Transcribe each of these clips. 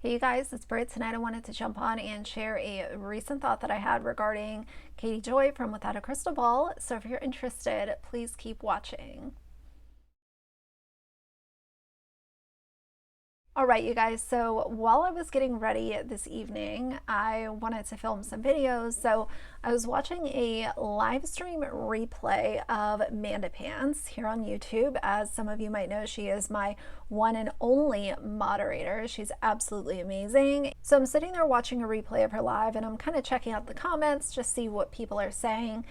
Hey you guys, it's Britt. Tonight I wanted to jump on and share a recent thought that I had regarding Katie Joy from Without a Crystal Ball. So if you're interested, please keep watching. All right, you guys, so while I was getting ready this evening, I wanted to film some videos. So I was watching a live stream replay of Manda Pants here on YouTube. As some of you might know, she is my one and only moderator. She's absolutely amazing. So I'm sitting there watching a replay of her live, and I'm kind of checking out the comments, just see what people are saying.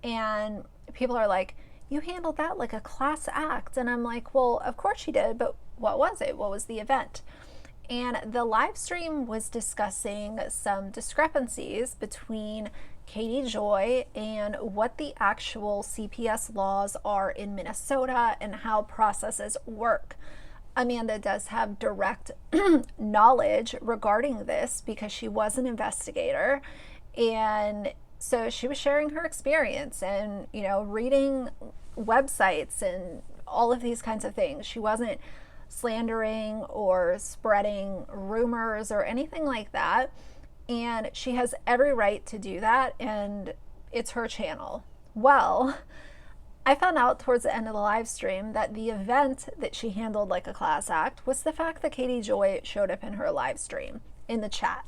And people are like, you handled that like a class act. And I'm like, well, of course she did, but what was it? What was the event? And the live stream was discussing some discrepancies between Katie Joy and what the actual CPS laws are in Minnesota and how processes work. Amanda does have direct knowledge regarding this because she was an investigator, and so she was sharing her experience and, reading websites and all of these kinds of things. She wasn't slandering or spreading rumors or anything like that. And she has every right to do that, and it's her channel. Well, I found out towards the end of the live stream that the event that she handled like a class act was the fact that Katie Joy showed up in her live stream in the chat.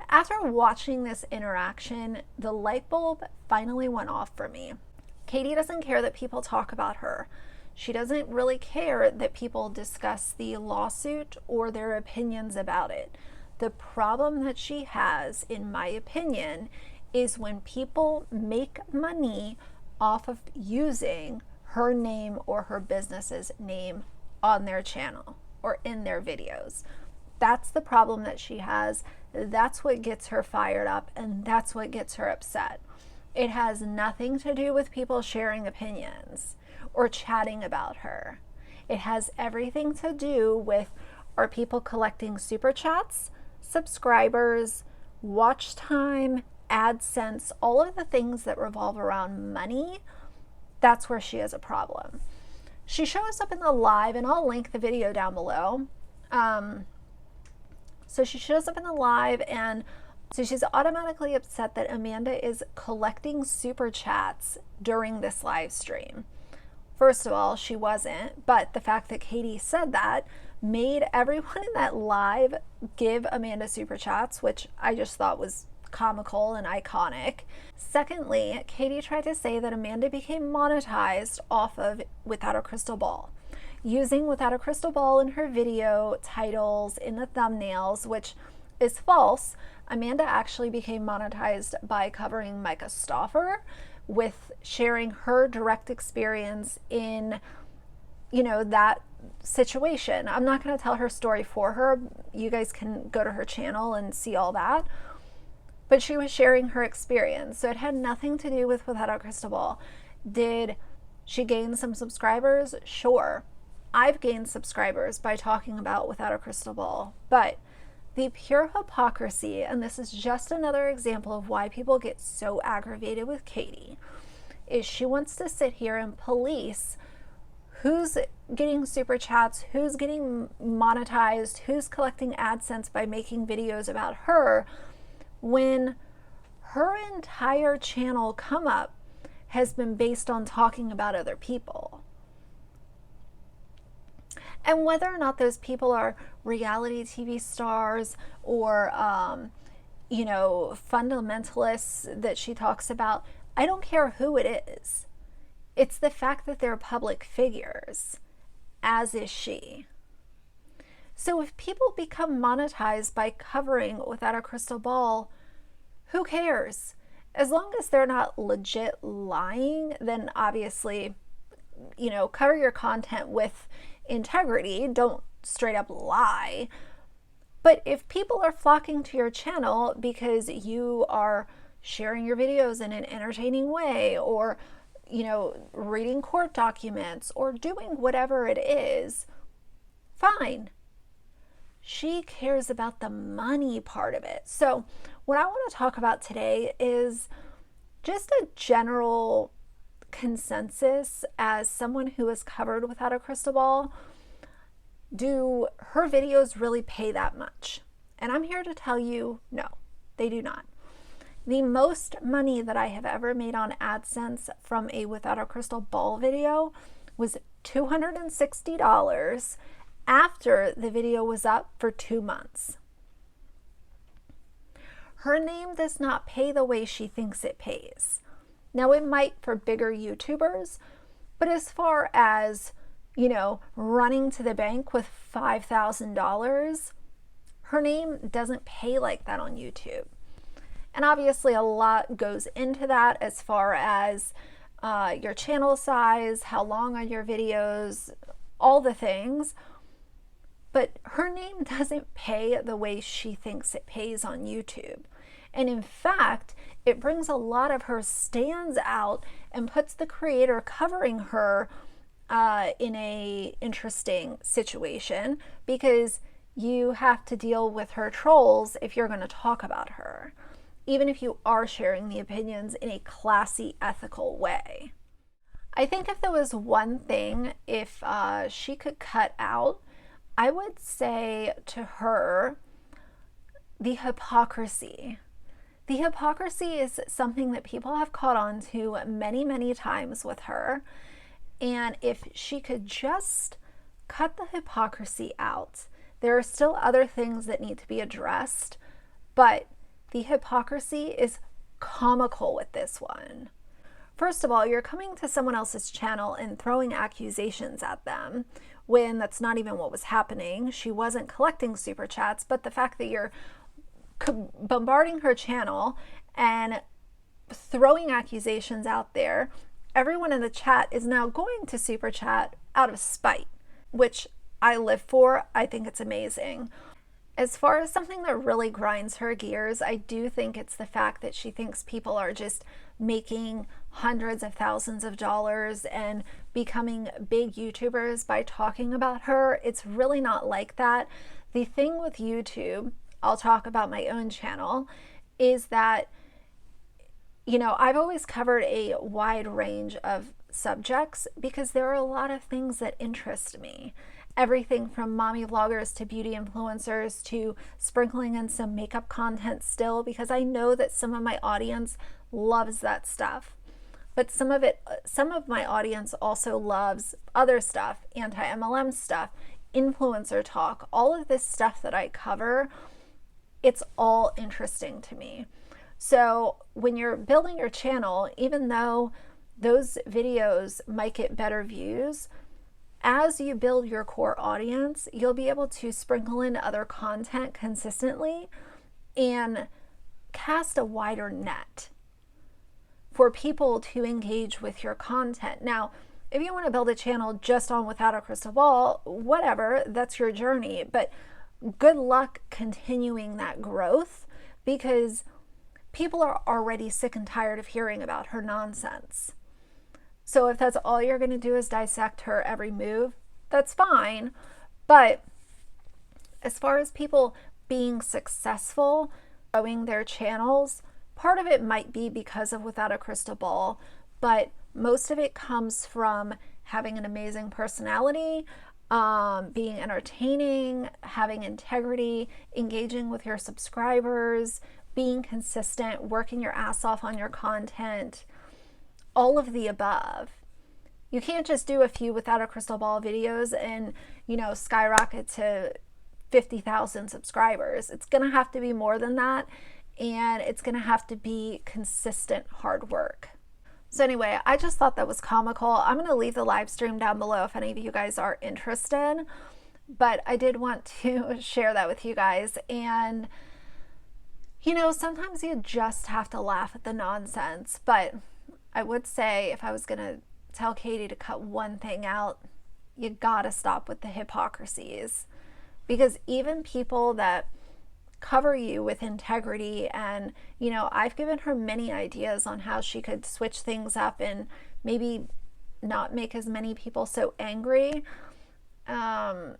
After watching this interaction, the light bulb finally went off for me. Katie doesn't care that people talk about her. She doesn't really care that people discuss the lawsuit or their opinions about it. The problem that she has, in my opinion, is when people make money off of using her name or her business's name on their channel or in their videos. That's the problem that she has. That's what gets her fired up, and that's what gets her upset. It has nothing to do with people sharing opinions or chatting about her. It has everything to do with, are people collecting super chats, subscribers, watch time, AdSense, all of the things that revolve around money. That's where she has a problem. She shows up in the live, and I'll link the video down below. So she shows up in the live, and so she's automatically upset that Amanda is collecting super chats during this live stream. First of all, she wasn't, but the fact that Katie said that made everyone in that live give Amanda super chats, which I just thought was comical and iconic. Secondly, Katie tried to say that Amanda became monetized off of Without a Crystal Ball, using Without a Crystal Ball in her video titles, in the thumbnails, which is false. Amanda actually became monetized by covering Micah Stauffer, with sharing her direct experience in, that situation. I'm not going to tell her story for her. You guys can go to her channel and see all that. But she was sharing her experience. So it had nothing to do with Without a Crystal Ball. Did she gain some subscribers? Sure. I've gained subscribers by talking about Without a Crystal Ball. But the pure hypocrisy, and this is just another example of why people get so aggravated with Katie, is she wants to sit here and police who's getting super chats, who's getting monetized, who's collecting AdSense by making videos about her, when her entire channel come up has been based on talking about other people. And whether or not those people are reality TV stars or, fundamentalists that she talks about, I don't care who it is. It's the fact that they're public figures, as is she. So if people become monetized by covering Without a Crystal Ball, who cares? As long as they're not legit lying, then obviously, cover your content with integrity. Don't straight up lie. But if people are flocking to your channel because you are sharing your videos in an entertaining way, or reading court documents, or doing whatever it is, fine. She cares about the money part of it. So what I want to talk about today is just a general consensus as someone who has covered Without a Crystal Ball. do her videos really pay that much? And I'm here to tell you, no, they do not. The most money that I have ever made on AdSense from a Without a Crystal Ball video was $260 after the video was up for 2 months. Her name does not pay the way she thinks it pays. Now, it might for bigger YouTubers, but as far as, running to the bank with $5,000, her name doesn't pay like that on YouTube. And obviously a lot goes into that as far as your channel size, how long are your videos, all the things. But her name doesn't pay the way she thinks it pays on YouTube. And in fact, it brings a lot of her stands out and puts the creator covering her in a interesting situation, because you have to deal with her trolls if you're going to talk about her, even if you are sharing the opinions in a classy, ethical way. I think if there was one thing, if she could cut out, I would say to her, the hypocrisy. The hypocrisy is something that people have caught on to many, many times with her. And if she could just cut the hypocrisy out, there are still other things that need to be addressed, but the hypocrisy is comical with this one. First of all, you're coming to someone else's channel and throwing accusations at them when that's not even what was happening. She wasn't collecting super chats, but the fact that you're bombarding her channel and throwing accusations out there, everyone in the chat is now going to super chat out of spite, which I live for. I think it's amazing. As far as something that really grinds her gears, I do think it's the fact that she thinks people are just making hundreds of thousands of dollars and becoming big YouTubers by talking about her. It's really not like that. The thing with YouTube, I'll talk about my own channel, is that, I've always covered a wide range of subjects because there are a lot of things that interest me. Everything from mommy vloggers to beauty influencers to sprinkling in some makeup content still, because I know that some of my audience loves that stuff. But some of my audience also loves other stuff, anti-MLM stuff, influencer talk, all of this stuff that I cover. It's all interesting to me. So when you're building your channel, even though those videos might get better views, as you build your core audience, you'll be able to sprinkle in other content consistently and cast a wider net for people to engage with your content. Now, if you want to build a channel just on Without a Crystal Ball, whatever, that's your journey. But good luck continuing that growth, because people are already sick and tired of hearing about her nonsense. So if that's all you're going to do is dissect her every move, that's fine. But as far as people being successful, growing their channels, part of it might be because of Without a Crystal Ball, but most of it comes from having an amazing personality, being entertaining, having integrity, engaging with your subscribers, being consistent, working your ass off on your content, all of the above. You can't just do a few Without a Crystal Ball videos and, skyrocket to 50,000 subscribers. It's going to have to be more than that, and it's going to have to be consistent hard work. So anyway, I just thought that was comical. I'm going to leave the live stream down below if any of you guys are interested, but I did want to share that with you guys. And sometimes you just have to laugh at the nonsense, but I would say if I was going to tell Katie to cut one thing out, you gotta stop with the hypocrisies, because even people that cover you with integrity, and I've given her many ideas on how she could switch things up and maybe not make as many people so angry. None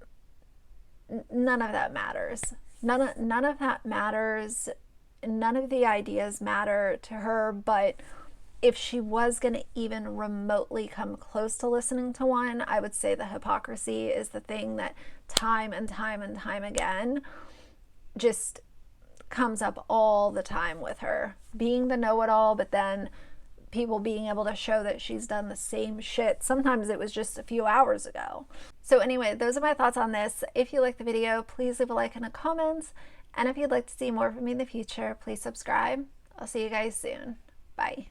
of that matters. None of that matters. None of the ideas matter to her. But if she was going to even remotely come close to listening to one, I would say the hypocrisy is the thing that time and time and time again just comes up all the time with her. Being the know-it-all, but then people being able to show that she's done the same shit. Sometimes it was just a few hours ago. So anyway, those are my thoughts on this. If you like the video, please leave a like and a comment. And if you'd like to see more from me in the future, please subscribe. I'll see you guys soon. Bye.